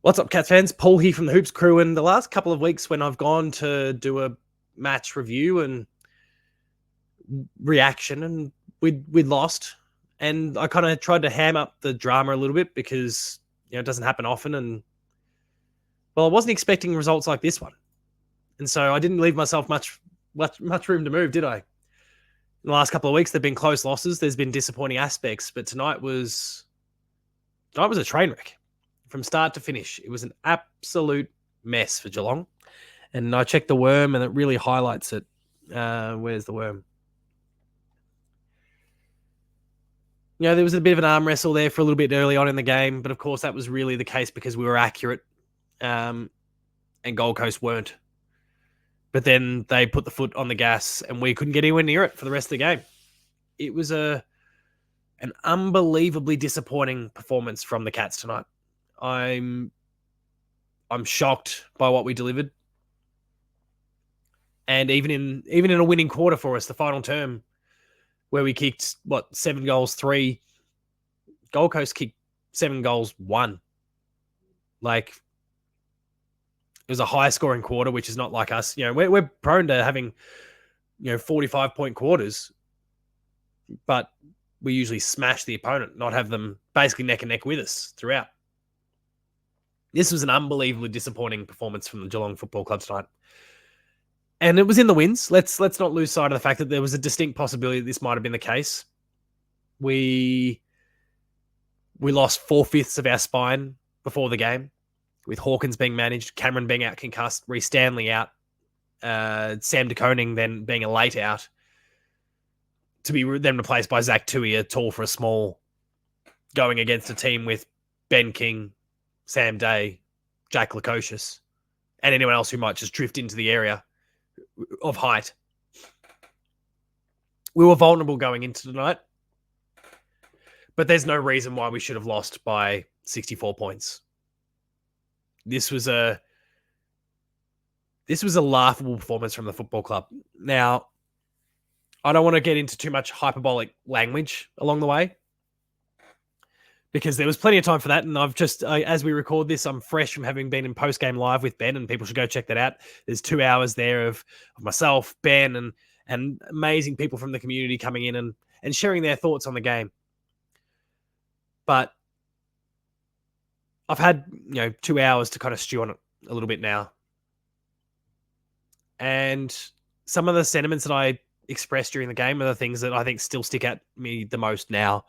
What's up, Cats fans? Paul here from the Hoops crew. And the last couple of weeks when I've gone to do a match review and reaction, and we'd lost, and I kind of tried to ham up the drama a little bit because it doesn't happen often, and well, I wasn't expecting results like this one, and so I didn't leave myself much room to move, did I? In the last couple of weeks, there've been close losses. There's been disappointing aspects, but tonight was a train wreck from start to finish. It was an absolute mess for Geelong. And I checked the worm, and it really highlights it. Where's the worm? There was a bit of an arm wrestle there for a little bit early on in the game, but of course that was really the case because we were accurate, and Gold Coast weren't. But then they put the foot on the gas, and we couldn't get anywhere near it for the rest of the game. It was an unbelievably disappointing performance from the Cats tonight. I'm shocked by what we delivered. And even in a winning quarter for us, the final term, where we kicked 7 goals 3, Gold Coast kicked 7 goals 1. Like, it was a high scoring quarter, which is not like us. We're prone to having 45-point quarters, but we usually smash the opponent, not have them basically neck and neck with us throughout. This was an unbelievably disappointing performance from the Geelong Football Club tonight. And it was in the wins. Let's not lose sight of the fact that there was a distinct possibility that this might have been the case. We lost 4/5 of our spine before the game, with Hawkins being managed, Cameron being out concussed, Reece Stanley out, Sam de Koning then being a late out, to be then replaced by Zach Tui, a tall for a small, going against a team with Ben King, Sam Day, Jack Lukosius, and anyone else who might just drift into the area of height. We were vulnerable going into tonight, but there's no reason why we should have lost by 64 points. This was a laughable performance from the football club. Now, I don't want to get into too much hyperbolic language along the way, because there was plenty of time for that. And as we record this, I'm fresh from having been in post-game live with Ben, and people should go check that out. There's 2 hours there of myself, Ben, and amazing people from the community coming in and sharing their thoughts on the game. But I've had, 2 hours to kind of stew on it a little bit now. And some of the sentiments that I expressed during the game are the things that I think still stick at me the most now.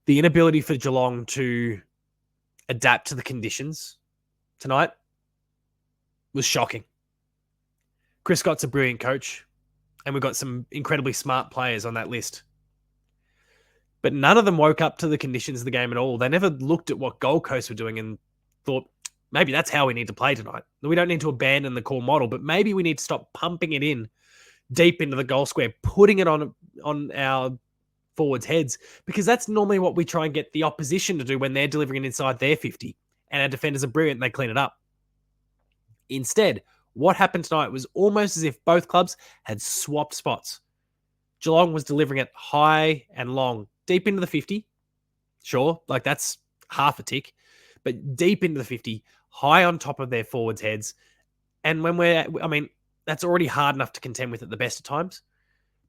The inability for Geelong to adapt to the conditions tonight was shocking. Chris Scott's a brilliant coach, and we've got some incredibly smart players on that list. But none of them woke up to the conditions of the game at all. They never looked at what Gold Coast were doing and thought, maybe that's how we need to play tonight. We don't need to abandon the core model, but maybe we need to stop pumping it in deep into the goal square, putting it on our forwards' heads, because that's normally what we try and get the opposition to do when they're delivering inside their 50, and our defenders are brilliant and they clean it up. Instead, what happened tonight was almost as if both clubs had swapped spots. Geelong was delivering it high and long, deep into the 50. Sure, like that's half a tick, but deep into the 50, high on top of their forwards' heads. And that's already hard enough to contend with at the best of times.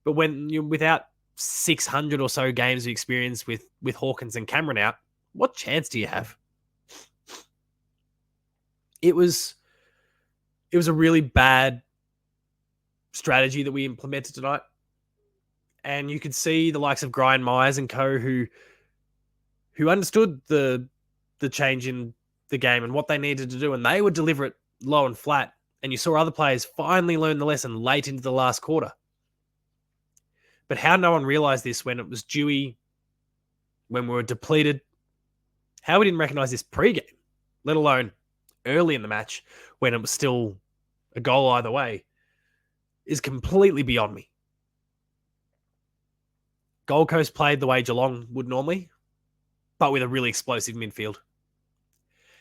But when you're without 600 or so games of experience with Hawkins and Cameron out, what chance do you have? It was a really bad strategy that we implemented tonight. And you could see the likes of Brian Myers and co who understood the change in the game and what they needed to do, and they would deliver it low and flat. And you saw other players finally learn the lesson late into the last quarter. But how no one realised this when it was Dewey, when we were depleted, how we didn't recognise this pre-game, let alone early in the match when it was still a goal either way, is completely beyond me. Gold Coast played the way Geelong would normally, but with a really explosive midfield.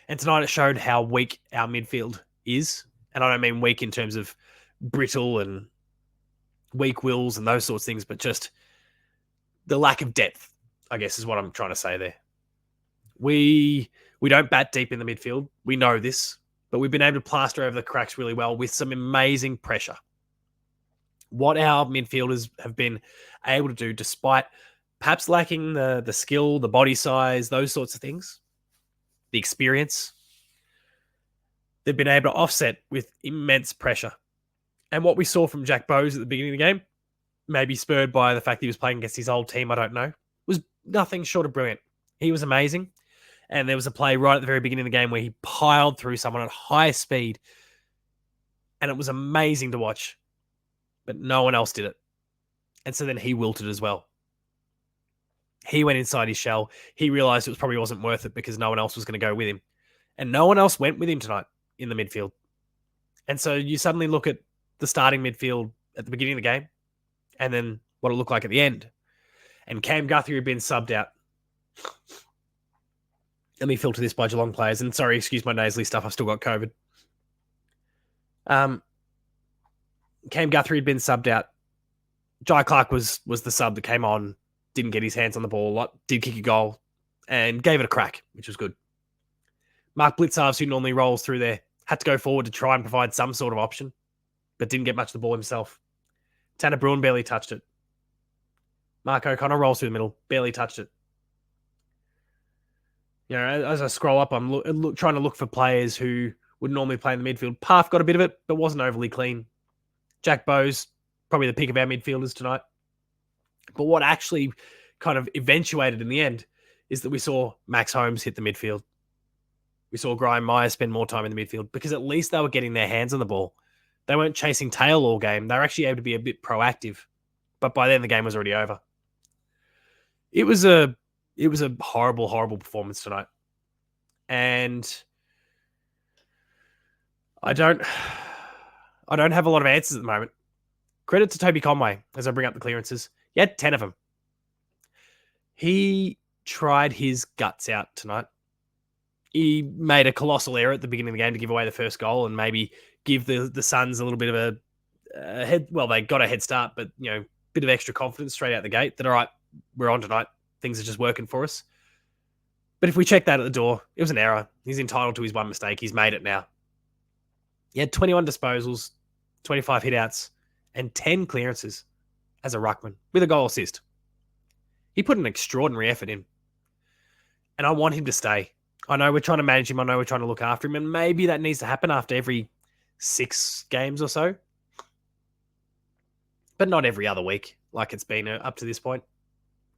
And tonight it showed how weak our midfield is. And I don't mean weak in terms of brittle and weak wills and those sorts of things, but just the lack of depth, I guess, is what I'm trying to say there. We We don't bat deep in the midfield. We know this, but we've been able to plaster over the cracks really well with some amazing pressure. What our midfielders have been able to do, despite perhaps lacking the skill, the body size, those sorts of things, the experience, they've been able to offset with immense pressure. And what we saw from Jack Bowes at the beginning of the game, maybe spurred by the fact he was playing against his old team, I don't know, was nothing short of brilliant. He was amazing. And there was a play right at the very beginning of the game where he piled through someone at high speed. And it was amazing to watch. But no one else did it. And so then he wilted as well. He went inside his shell. He realized it probably wasn't worth it because no one else was going to go with him. And no one else went with him tonight in the midfield. And so you suddenly look at the starting midfield at the beginning of the game and then what it looked like at the end. And Cam Guthrie had been subbed out. Let me filter this by Geelong players. And sorry, excuse my nasally stuff. I've still got COVID. Cam Guthrie had been subbed out. Jai Clark was the sub that came on, didn't get his hands on the ball a lot, did kick a goal, and gave it a crack, which was good. Mark Blitzarves, who normally rolls through there, had to go forward to try and provide some sort of option, but didn't get much of the ball himself. Tanner Bruin barely touched it. Mark O'Connor rolls through the middle, barely touched it. You know, as I scroll up, I'm trying to look for players who would normally play in the midfield. Parth got a bit of it, but wasn't overly clean. Jack Bowes, probably the pick of our midfielders tonight. But what actually kind of eventuated in the end is that we saw Max Holmes hit the midfield. We saw Graham Myers spend more time in the midfield because at least they were getting their hands on the ball. They weren't chasing tail all game. They were actually able to be a bit proactive. But by then, the game was already over. It was a horrible, horrible performance tonight. And I don't have a lot of answers at the moment. Credit to Toby Conway as I bring up the clearances. He had 10 of them. He tried his guts out tonight. He made a colossal error at the beginning of the game to give away the first goal and maybe give the Suns a little bit of a head. Well, they got a head start, but bit of extra confidence straight out the gate that, all right, we're on tonight. Things are just working for us. But if we check that at the door, it was an error. He's entitled to his one mistake. He's made it now. He had 21 disposals, 25 hitouts, and 10 clearances as a ruckman with a goal assist. He put an extraordinary effort in. And I want him to stay. I know we're trying to manage him. I know we're trying to look after him. And maybe that needs to happen after every 6 games or so. But not every other week like it's been up to this point.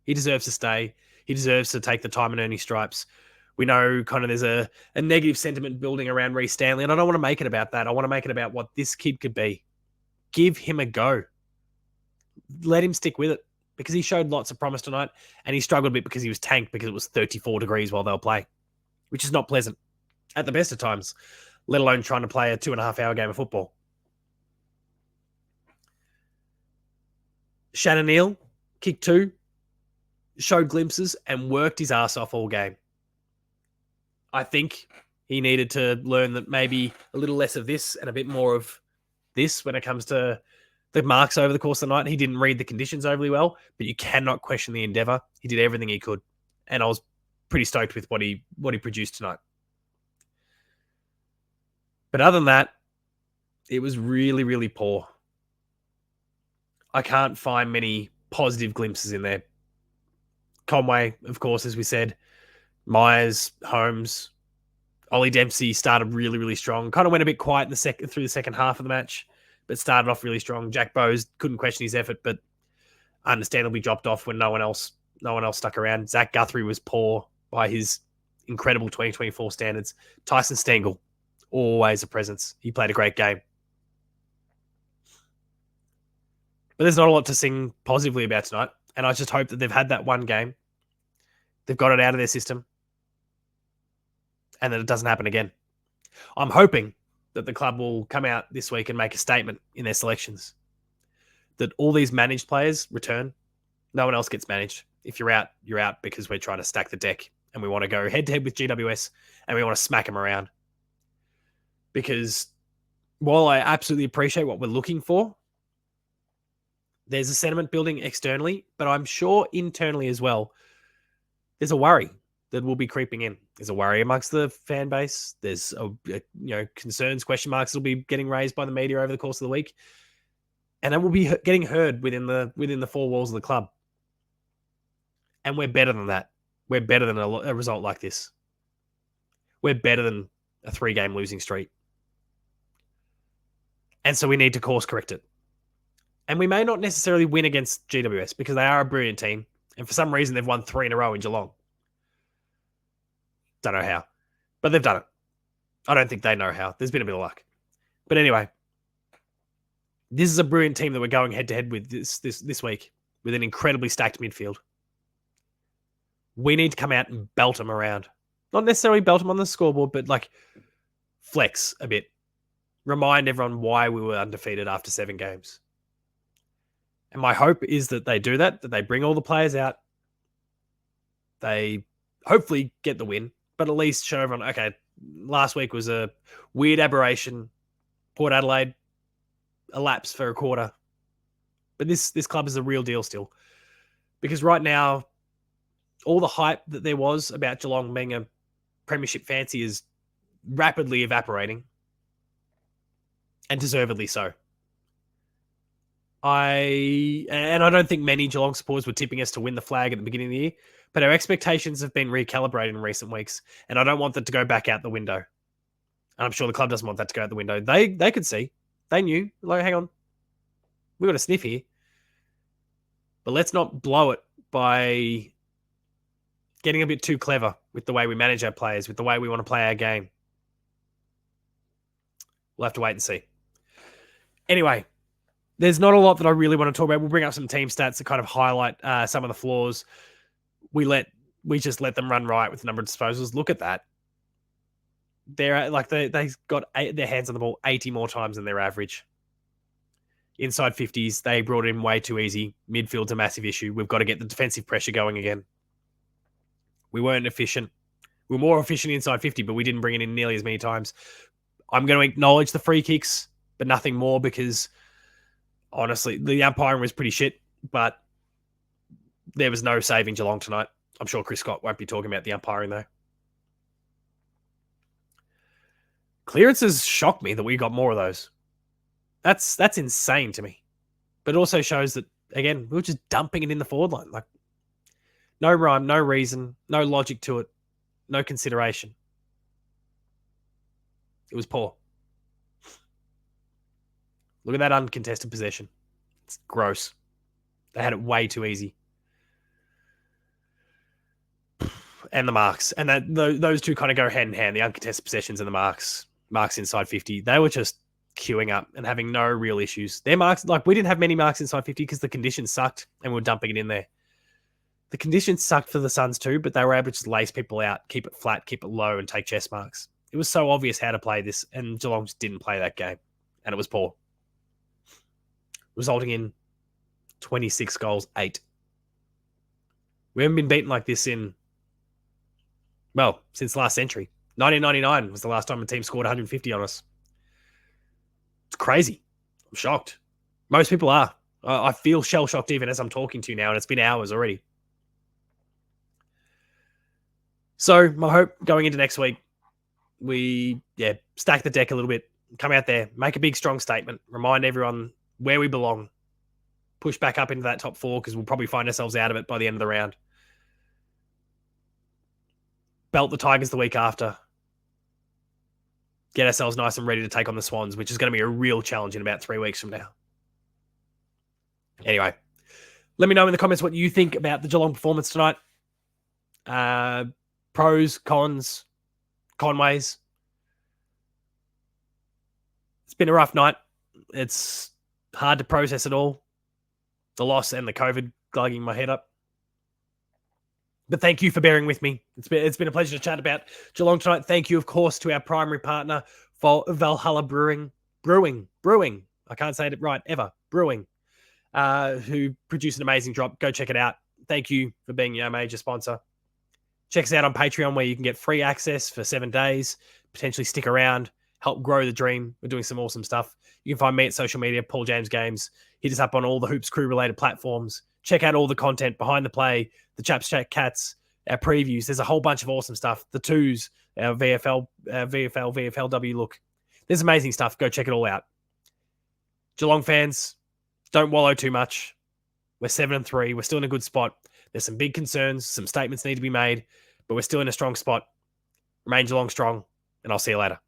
He deserves to stay. He deserves to take the time and earn his stripes. We know kind of there's a negative sentiment building around Reece Stanley, and I don't want to make it about that. I want to make it about what this kid could be. Give him a go. Let him stick with it because he showed lots of promise tonight, and he struggled a bit because he was tanked because it was 34 degrees while they were playing, which is not pleasant at the best of times, let alone trying to play a 2.5-hour game of football. Shannon Neal, kick 2, showed glimpses and worked his ass off all game. I think he needed to learn that maybe a little less of this and a bit more of this when it comes to the marks over the course of the night. He didn't read the conditions overly well, but you cannot question the endeavour. He did everything he could, and I was pretty stoked with what he produced tonight. But other than that, it was really, really poor. I can't find many positive glimpses in there. Conway, of course, as we said, Myers, Holmes, Ollie Dempsey started really, really strong. Kind of went a bit quiet through the second half of the match, but started off really strong. Jack Bowes couldn't question his effort, but understandably dropped off when no one else stuck around. Zach Guthrie was poor by his incredible 2024 standards. Tyson Stengel, always a presence. He played a great game. But there's not a lot to sing positively about tonight. And I just hope that they've had that one game. They've got it out of their system. And that it doesn't happen again. I'm hoping that the club will come out this week and make a statement in their selections. That all these managed players return. No one else gets managed. If you're out, you're out because we're trying to stack the deck. And we want to go head-to-head with GWS. And we want to smack them around. Because while I absolutely appreciate what we're looking for, there's a sentiment building externally, but I'm sure internally as well, there's a worry that will be creeping in. There's a worry amongst the fan base. There's concerns, question marks that'll be getting raised by the media over the course of the week, and it will be getting heard within the four walls of the club. And we're better than that. We're better than a result like this. We're better than a 3-game losing streak. And so we need to course correct it. And we may not necessarily win against GWS because they are a brilliant team. And for some reason, they've won 3 in a row in Geelong. Don't know how, but they've done it. I don't think they know how. There's been a bit of luck. But anyway, this is a brilliant team that we're going head-to-head with this week with an incredibly stacked midfield. We need to come out and belt them around. Not necessarily belt them on the scoreboard, but like flex a bit. Remind everyone why we were undefeated after 7 games. And my hope is that they do that they bring all the players out. They hopefully get the win, but at least show everyone, okay, last week was a weird aberration. Port Adelaide, a lapse for a quarter. But this club is a real deal still. Because right now, all the hype that there was about Geelong being a premiership fancy is rapidly evaporating. And deservedly so. I don't think many Geelong supporters were tipping us to win the flag at the beginning of the year, but our expectations have been recalibrated in recent weeks, and I don't want that to go back out the window. And I'm sure the club doesn't want that to go out the window. They could see. They knew. Like, hang on. We've got a sniff here. But let's not blow it by getting a bit too clever with the way we manage our players, with the way we want to play our game. We'll have to wait and see. Anyway, there's not a lot that I really want to talk about. We'll bring up some team stats to kind of highlight some of the flaws. We just let them run riot with the number of disposals. Look at that. They're like they got their hands on the ball 80 more times than their average. Inside 50s, they brought it in way too easy. Midfield's a massive issue. We've got to get the defensive pressure going again. We weren't efficient. We were more efficient inside 50, but we didn't bring it in nearly as many times. I'm going to acknowledge the free kicks, but nothing more because, honestly, the umpiring was pretty shit, but there was no saving Geelong tonight. I'm sure Chris Scott won't be talking about the umpiring, though. Clearances shocked me that we got more of those. That's insane to me. But it also shows that, again, we were just dumping it in the forward line. Like, no rhyme, no reason, no logic to it, no consideration. It was poor. Look at that uncontested possession. It's gross. They had it way too easy. And the marks. And those two kind of go hand in hand. The uncontested possessions and the marks inside 50. They were just queuing up and having no real issues. Their marks, like, we didn't have many marks inside 50 because the conditions sucked and we were dumping it in there. The conditions sucked for the Suns too, but they were able to just lace people out, keep it flat, keep it low, and take chest marks. It was so obvious how to play this, and Geelong just didn't play that game, and it was poor. Resulting in 26 goals, 8. We haven't been beaten like this since last century. 1999 was the last time a team scored 150 on us. It's crazy. I'm shocked. Most people are. I feel shell-shocked even as I'm talking to you now, and it's been hours already. So my hope going into next week, we stack the deck a little bit, come out there, make a big, strong statement, remind everyone where we belong, push back up into that top 4 because we'll probably find ourselves out of it by the end of the round. Belt the Tigers the week after. Get ourselves nice and ready to take on the Swans, which is going to be a real challenge in about 3 weeks from now. Anyway, let me know in the comments what you think about the Geelong performance tonight. Pros, cons, Conways. It's been a rough night. It's hard to process it all. The loss and the COVID glugging my head up. But thank you for bearing with me. It's been a pleasure to chat about Geelong tonight. Thank you, of course, to our primary partner for Valhalla Brewing. I can't say it right ever. Brewing, who produced an amazing drop. Go check it out. Thank you for being our major sponsor. Check us out on Patreon where you can get free access for 7 days, potentially stick around, help grow the dream. We're doing some awesome stuff. You can find me at social media, Paul James Games. Hit us up on all the Hoops Crew related platforms. Check out all the content behind the play, the Chaps Chat Cats, our previews. There's a whole bunch of awesome stuff. The twos, our VFLW look. There's amazing stuff. Go check it all out. Geelong fans, don't wallow too much. We're 7-3. We're still in a good spot. There's some big concerns. Some statements need to be made, but we're still in a strong spot. Remain Geelong strong, and I'll see you later.